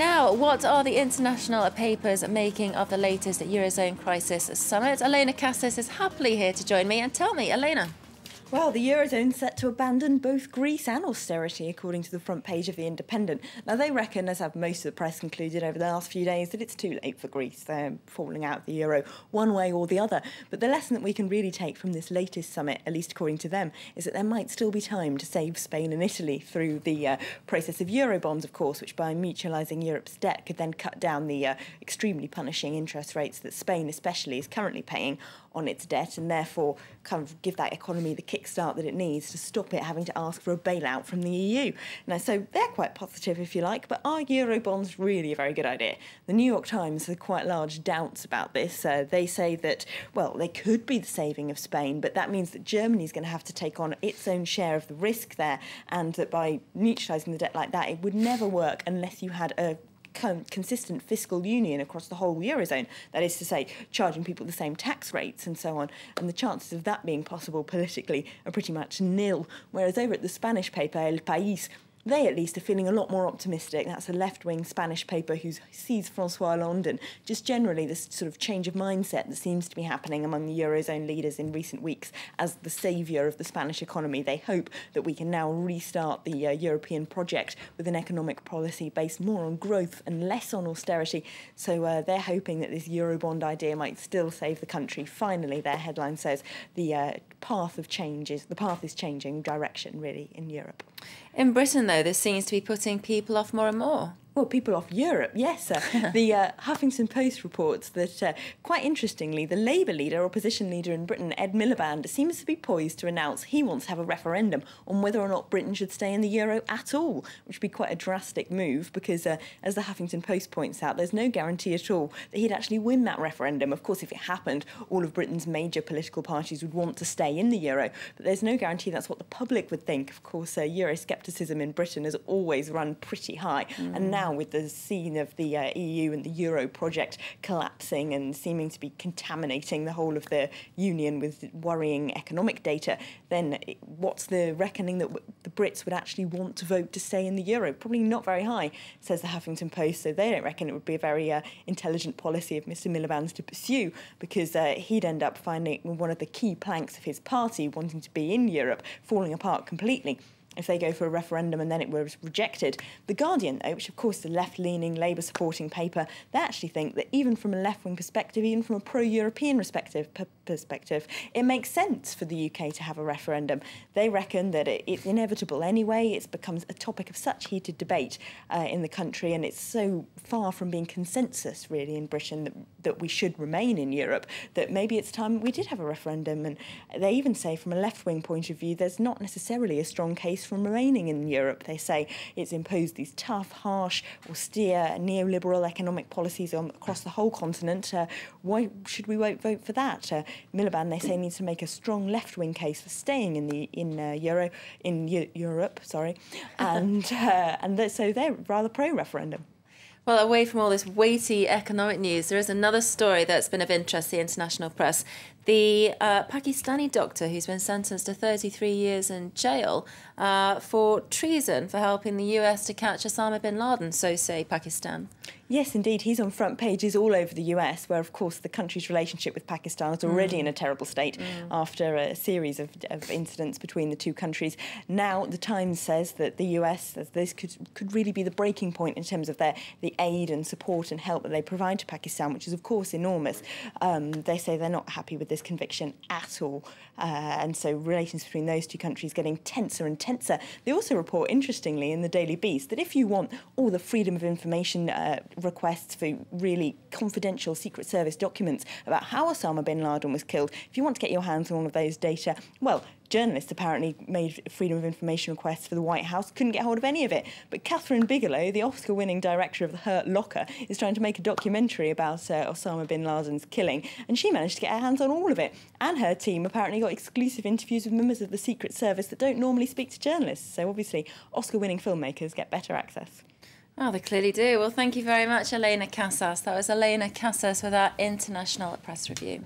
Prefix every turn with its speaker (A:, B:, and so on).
A: Now, what are the international papers making of the latest Eurozone crisis summit? Elena Casas is happily here to join me. And tell me, Elena.
B: Well, the Eurozone's set to abandon both Greece and austerity, according to the front page of The Independent. Now, they reckon, as have most of the press concluded over the last few days, that it's too late for Greece. They're falling out of the euro one way or the other. But the lesson that we can really take from this latest summit, at least according to them, is that there might still be time to save Spain and Italy through the process of Eurobonds, of course, which by mutualising Europe's debt could then cut down the extremely punishing interest rates that Spain especially is currently paying on its debt, and therefore kind of give that economy the kickstart that it needs to stop it having to ask for a bailout from the EU. Now, so they're quite positive, if you like, but are Eurobonds really a very good idea? The New York Times have quite large doubts about this. They say that, well, they could be the saving of Spain, but that means that Germany's going to have to take on its own share of the risk there, and that by mutualising the debt like that, it would never work unless you had a consistent fiscal union across the whole Eurozone. That is to say, charging people the same tax rates and so on. And the chances of that being possible politically are pretty much nil. Whereas over at the Spanish paper, El País, they at least are feeling a lot more optimistic. That's a left-wing Spanish paper who sees François Hollande and just generally this sort of change of mindset that seems to be happening among the Eurozone leaders in recent weeks as the saviour of the Spanish economy. They hope that we can now restart the European project with an economic policy based more on growth and less on austerity. So they're hoping that this Eurobond idea might still save the country. Finally, their headline says the path is changing direction, really, in Europe.
A: In Britain, though, this seems to be putting people off more and more.
B: Well, people off Europe, yes. The Huffington Post reports that, quite interestingly, the Labour leader, opposition leader in Britain, Ed Miliband, seems to be poised to announce he wants to have a referendum on whether or not Britain should stay in the euro at all, which would be quite a drastic move because, as the Huffington Post points out, there's no guarantee at all that he'd actually win that referendum. Of course, if it happened, all of Britain's major political parties would want to stay in the euro, but there's no guarantee that's what the public would think. Of course, Euroscepticism in Britain has always run pretty high, and now with the scene of the EU and the Euro project collapsing and seeming to be contaminating the whole of the Union with worrying economic data, then what's the reckoning that the Brits would actually want to vote to stay in the Euro? Probably not very high, says the Huffington Post, so they don't reckon it would be a very intelligent policy of Mr Miliband's to pursue, because he'd end up finding one of the key planks of his party wanting to be in Europe falling apart completely if they go for a referendum and then it was rejected. The Guardian, though, which of course is a left-leaning, Labour-supporting paper, they actually think that even from a left-wing perspective, even from a pro-European perspective, it makes sense for the UK to have a referendum. They reckon that it's inevitable anyway. It becomes a topic of such heated debate in the country, and it's so far from being consensus, really, in Britain that we should remain in Europe, that maybe it's time we did have a referendum. And they even say, from a left-wing point of view, there's not necessarily a strong case from remaining in Europe. They say it's imposed these tough, harsh, austere, neoliberal economic policies across the whole continent. Why should we vote for that? Miliband, they say, needs to make a strong left-wing case for staying in Europe, and so they're rather pro-referendum.
A: Well, away from all this weighty economic news, there is another story that's been of interest to the international press. The Pakistani doctor who's been sentenced to 33 years in jail for treason for helping the US to catch Osama bin Laden, so say Pakistan.
B: Yes, indeed. He's on front pages all over the US, where, of course, the country's relationship with Pakistan is already in a terrible state after a series of incidents between the two countries. Now, the Times says that the US, as this could really be the breaking point in terms of the aid and support and help that they provide to Pakistan, which is, of course, enormous. They say they're not happy with this conviction at all. And so relations between those two countries getting tenser and tenser. They also report, interestingly, in the Daily Beast, that if you want all the freedom of information requests for really confidential Secret Service documents about how Osama bin Laden was killed, if you want to get your hands on all of those data, well, journalists apparently made freedom of information requests for the White House, couldn't get hold of any of it. But Catherine Bigelow, the Oscar-winning director of The Hurt Locker, is trying to make a documentary about Osama bin Laden's killing, and she managed to get her hands on all of it. And her team apparently got exclusive interviews with members of the Secret Service that don't normally speak to journalists. So obviously, Oscar-winning filmmakers get better access.
A: Oh, they clearly do. Well, thank you very much, Elena Casas. That was Elena Casas with our International Press Review.